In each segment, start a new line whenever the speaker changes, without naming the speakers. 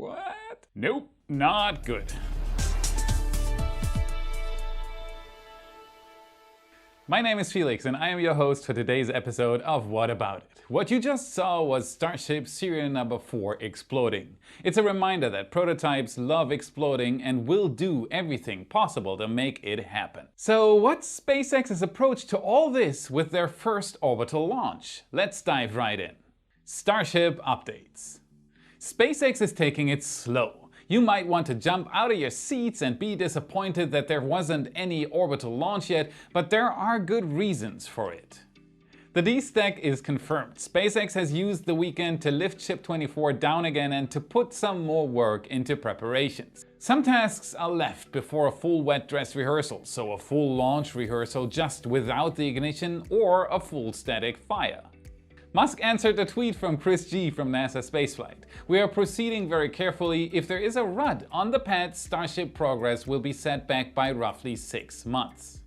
What? Nope, not good. My name is Felix and I am your host for today's episode of What About It? What you just saw was Starship serial number 4 exploding. It's a reminder that prototypes love exploding and will do everything possible to make it happen. So what's SpaceX's approach to all this with their first orbital launch? Let's dive right in. Starship updates. SpaceX is taking it slow. You might want to jump out of your seats and be disappointed that there wasn't any orbital launch yet, but there are good reasons for it. The D-stack is confirmed. SpaceX has used the weekend to lift Ship 24 down again and to put some more work into preparations. Some tasks are left before a full wet dress rehearsal, so a full launch rehearsal just without the ignition or a full static fire. Musk answered a tweet from Chris G from NASA Spaceflight. We are proceeding very carefully. If there is a rut on the pad, Starship progress will be set back by roughly 6 months.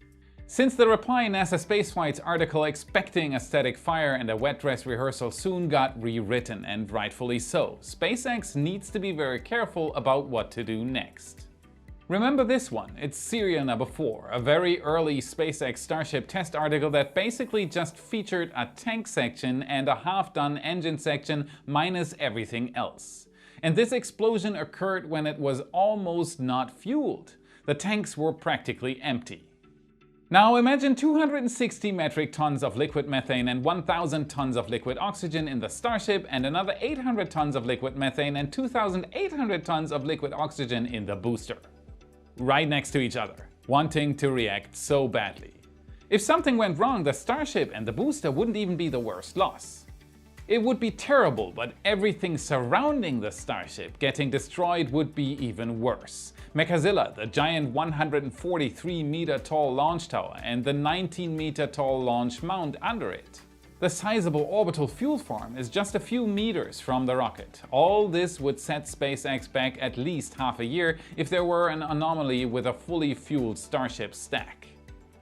Since the reply, NASA Spaceflight's article expecting a static fire and a wet dress rehearsal soon got rewritten, and rightfully so. SpaceX needs to be very careful about what to do next. Remember this one, it's serial number 4, a very early SpaceX Starship test article that basically just featured a tank section and a half-done engine section minus everything else. And this explosion occurred when it was almost not fueled. The tanks were practically empty. Now imagine 260 metric tons of liquid methane and 1,000 tons of liquid oxygen in the Starship and another 800 tons of liquid methane and 2,800 tons of liquid oxygen in the booster. Right next to each other, wanting to react so badly. If something went wrong, the Starship and the booster wouldn't even be the worst loss. It would be terrible, but everything surrounding the Starship getting destroyed would be even worse. Mechazilla, the giant 143-meter tall launch tower, and the 19-meter tall launch mount under it. The sizable orbital fuel farm is just a few meters from the rocket. All this would set SpaceX back at least half a year if there were an anomaly with a fully fueled Starship stack.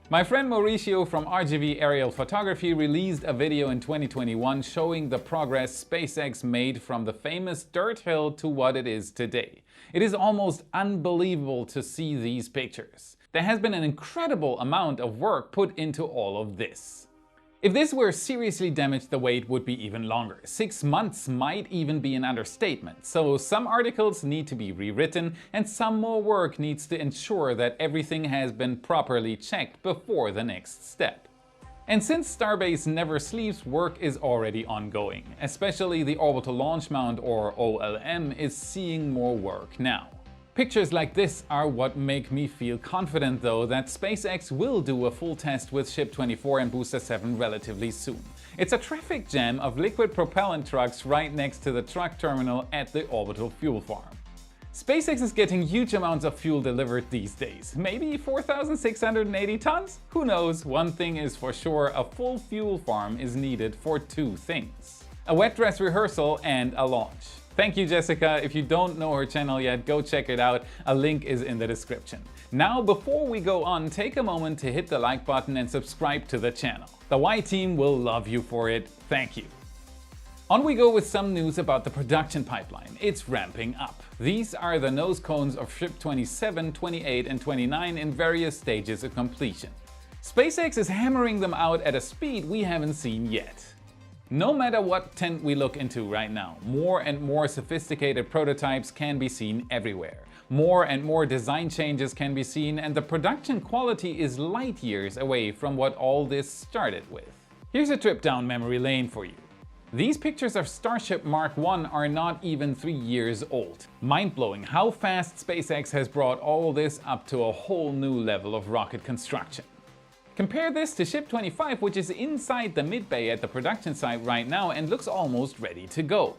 My friend Mauricio from RGV Aerial Photography released a video in 2021 showing the progress SpaceX made from the famous dirt hill to what it is today. It is almost unbelievable to see these pictures. There has been an incredible amount of work put into all of this. If this were seriously damaged, the wait would be even longer. 6 months might even be an understatement. So some articles need to be rewritten and some more work needs to ensure that everything has been properly checked before the next step. And since Starbase never sleeps, work is already ongoing. Especially the Orbital Launch Mount, or OLM, is seeing more work now. Pictures like this are what make me feel confident though that SpaceX will do a full test with Ship 24 and Booster 7 relatively soon. It's a traffic jam of liquid propellant trucks right next to the truck terminal at the orbital fuel farm. SpaceX is getting huge amounts of fuel delivered these days. Maybe 4,680 tons? Who knows? One thing is for sure, a full fuel farm is needed for 2 things. A wet dress rehearsal and a launch. Thank you, Jessica. If you don't know her channel yet, go check it out. A link is in the description. Now, before we go on, take a moment to hit the like button and subscribe to the channel. The Y team will love you for it. Thank you. On we go with some news about the production pipeline. It's ramping up. These are the nose cones of Ship 27, 28 and 29 in various stages of completion. SpaceX is hammering them out at a speed we haven't seen yet. No matter what tent we look into right now, more and more sophisticated prototypes can be seen everywhere. More and more design changes can be seen, and the production quality is light years away from what all this started with. Here's a trip down memory lane for you. These pictures of Starship Mark 1 are not even 3 years old. Mind-blowing how fast SpaceX has brought all this up to a whole new level of rocket construction. Compare this to Ship 25, which is inside the mid-bay at the production site right now and looks almost ready to go.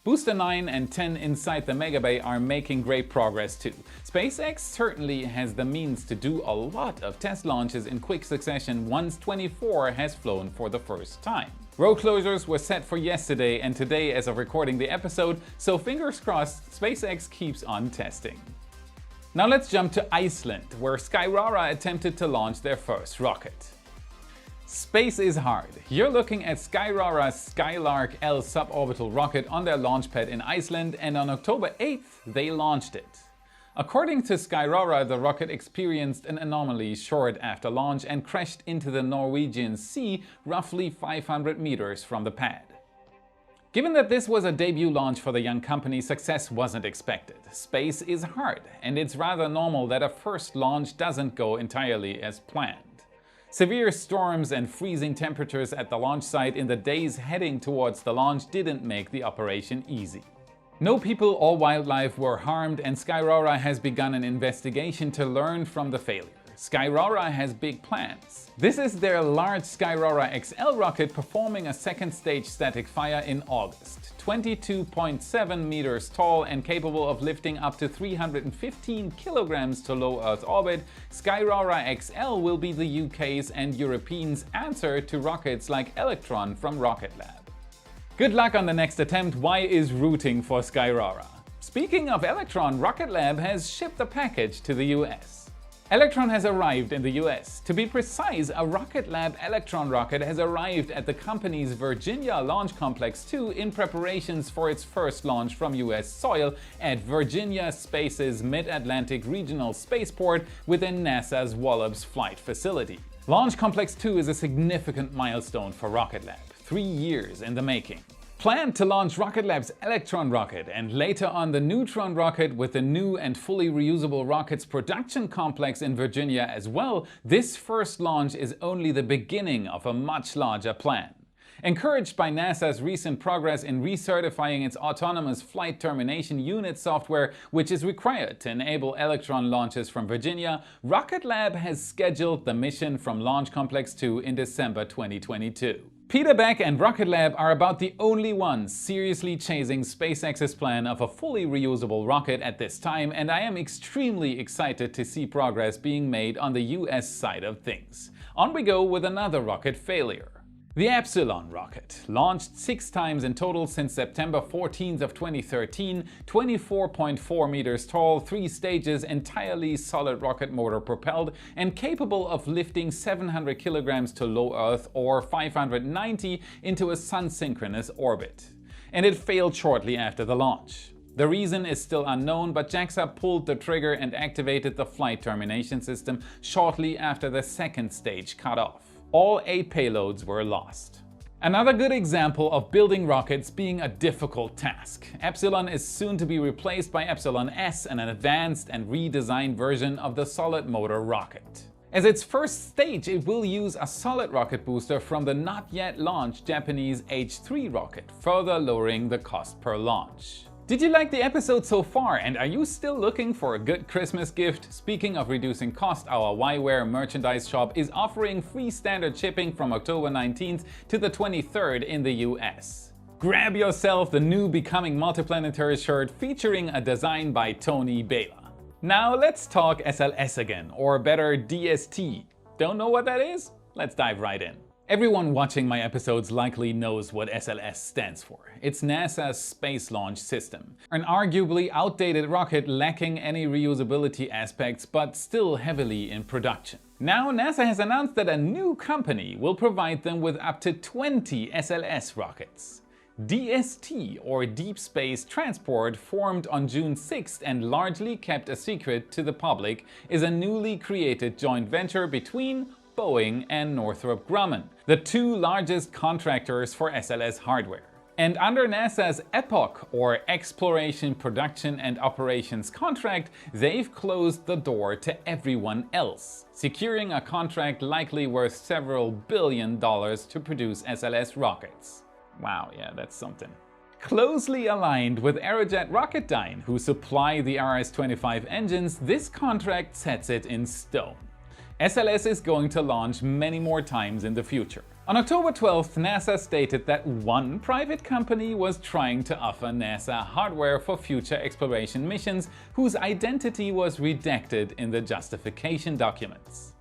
Booster 9 and 10 inside the megabay are making great progress too. SpaceX certainly has the means to do a lot of test launches in quick succession once 24 has flown for the first time. Road closures were set for yesterday and today as of recording the episode, so fingers crossed SpaceX keeps on testing. Now let's jump to Iceland, where Skyrara attempted to launch their first rocket. Space is hard. You're looking at Skyrora's Skylark L suborbital rocket on their launch pad in Iceland, and on October 8th they launched it. According to Skyrora, the rocket experienced an anomaly short after launch and crashed into the Norwegian Sea roughly 500 meters from the pad. Given that this was a debut launch for the young company, success wasn't expected. Space is hard, and it's rather normal that a first launch doesn't go entirely as planned. Severe storms and freezing temperatures at the launch site in the days heading towards the launch didn't make the operation easy. No people or wildlife were harmed, and Skyrora has begun an investigation to learn from the failure. Skyrora has big plans. This is their large Skyrora XL rocket performing a second stage static fire in August. 22.7 meters tall and capable of lifting up to 315 kilograms to low Earth orbit, Skyrora XL will be the UK's and Europeans' answer to rockets like Electron from Rocket Lab. Good luck on the next attempt. Y is rooting for Skyrora. Speaking of Electron, Rocket Lab has shipped a package to the US. Electron has arrived in the US. To be precise, a Rocket Lab Electron rocket has arrived at the company's Virginia Launch Complex 2 in preparations for its first launch from US soil at Virginia Space's Mid-Atlantic Regional Spaceport within NASA's Wallops flight facility. Launch Complex 2 is a significant milestone for Rocket Lab, 3 years in the making. Planned to launch Rocket Lab's Electron rocket and later on the Neutron rocket with the new and fully reusable rockets production complex in Virginia as well, this first launch is only the beginning of a much larger plan. Encouraged by NASA's recent progress in recertifying its autonomous flight termination unit software, which is required to enable Electron launches from Virginia, Rocket Lab has scheduled the mission from Launch Complex 2 in December 2022. Peter Beck and Rocket Lab are about the only ones seriously chasing SpaceX's plan of a fully reusable rocket at this time, and I am extremely excited to see progress being made on the US side of things. On we go with another rocket failure. The Epsilon rocket, launched 6 times in total since September 14th of 2013, 24.4 meters tall, 3 stages, entirely solid rocket motor propelled, and capable of lifting 700 kilograms to low Earth or 590 into a sun-synchronous orbit. And it failed shortly after the launch. The reason is still unknown, but JAXA pulled the trigger and activated the flight termination system shortly after the second stage cut off. All 8 payloads were lost. Another good example of building rockets being a difficult task. Epsilon is soon to be replaced by Epsilon S, an advanced and redesigned version of the solid motor rocket. As its first stage, it will use a solid rocket booster from the not yet launched Japanese H3 rocket, further lowering the cost per launch. Did you like the episode so far, and are you still looking for a good Christmas gift? Speaking of reducing cost, our YWare merchandise shop is offering free standard shipping from October 19th to the 23rd in the US. Grab yourself the new Becoming Multiplanetary shirt featuring a design by Tony Baylor. Now let's talk SLS again, or better DST. Don't know what that is? Let's dive right in. Everyone watching my episodes likely knows what SLS stands for. It's NASA's Space Launch System, an arguably outdated rocket lacking any reusability aspects but still heavily in production. Now NASA has announced that a new company will provide them with up to 20 SLS rockets. DST, or Deep Space Transport, formed on June 6th and largely kept a secret to the public, is a newly created joint venture between Boeing and Northrop Grumman, the 2 largest contractors for SLS hardware. And under NASA's EPOC, or Exploration, Production and Operations contract, they've closed the door to everyone else, securing a contract likely worth several $billion to produce SLS rockets. Wow, yeah, that's something. Closely aligned with Aerojet Rocketdyne, who supply the RS-25 engines, this contract sets it in stone. SLS is going to launch many more times in the future. On October 12th, NASA stated that one private company was trying to offer NASA hardware for future exploration missions whose identity was redacted in the justification documents.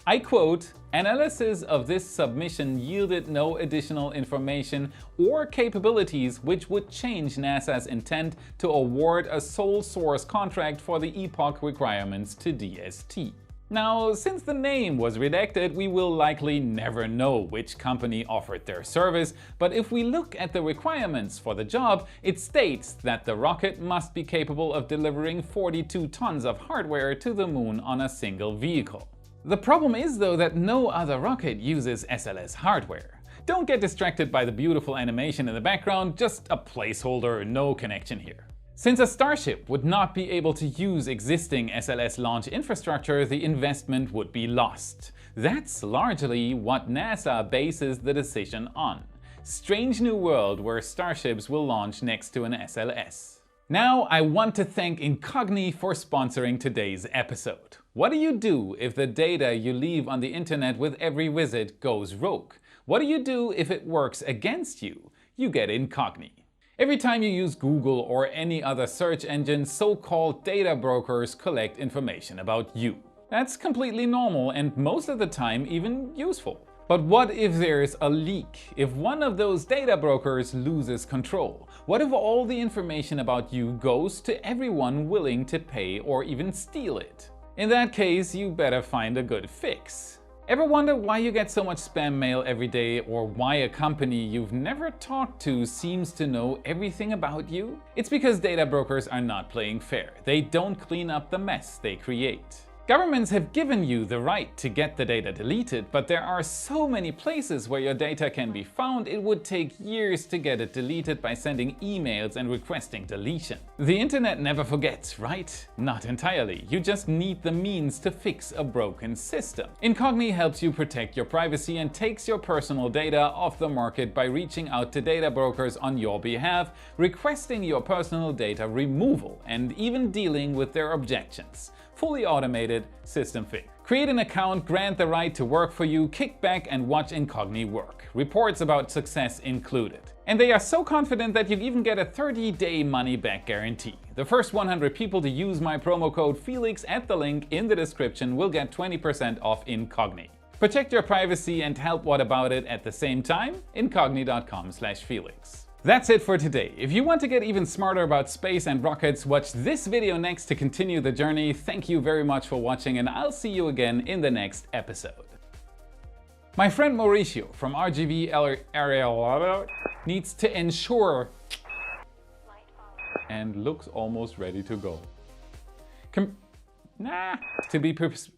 I quote, "Analysis of this submission yielded no additional information or capabilities which would change NASA's intent to award a sole source contract for the EPOC requirements to DST." Now, since the name was redacted, we will likely never know which company offered their service, but if we look at the requirements for the job, it states that the rocket must be capable of delivering 42 tons of hardware to the moon on a single vehicle. The problem is though that no other rocket uses SLS hardware. Don't get distracted by the beautiful animation in the background, just a placeholder, no connection here. Since a Starship would not be able to use existing SLS launch infrastructure, the investment would be lost. That's largely what NASA bases the decision on. Strange new world where Starships will launch next to an SLS. Now I want to thank Incogni for sponsoring today's episode. What do you do if the data you leave on the internet with every visit goes rogue? What do you do if it works against you? You get Incogni. Every time you use Google or any other search engine, so-called data brokers collect information about you. That's completely normal and most of the time even useful. But what if there's a leak? If one of those data brokers loses control? What if all the information about you goes to everyone willing to pay or even steal it? In that case, you better find a good fix. Ever wonder why you get so much spam mail every day, or why a company you've never talked to seems to know everything about you? It's because data brokers are not playing fair. They don't clean up the mess they create. Governments have given you the right to get the data deleted, but there are so many places where your data can be found, it would take years to get it deleted by sending emails and requesting deletion. The internet never forgets, right? Not entirely. You just need the means to fix a broken system. Incogni helps you protect your privacy and takes your personal data off the market by reaching out to data brokers on your behalf, requesting your personal data removal, and even dealing with their objections. Fully automated, system fix. Create an account, grant the right to work for you, kick back and watch Incogni work. Reports about success included. And they are so confident that you even get a 30-day money-back guarantee. The first 100 people to use my promo code Felix at the link in the description will get 20% off Incogni. Protect your privacy and help What About It at the same time? Incogni.com/Felix. That's it for today. If you want to get even smarter about space and rockets, watch this video next to continue the journey. Thank you very much for watching and I'll see you again in the next episode. My friend Mauricio from RGV Area needs to ensure and looks almost ready to go. To be prips.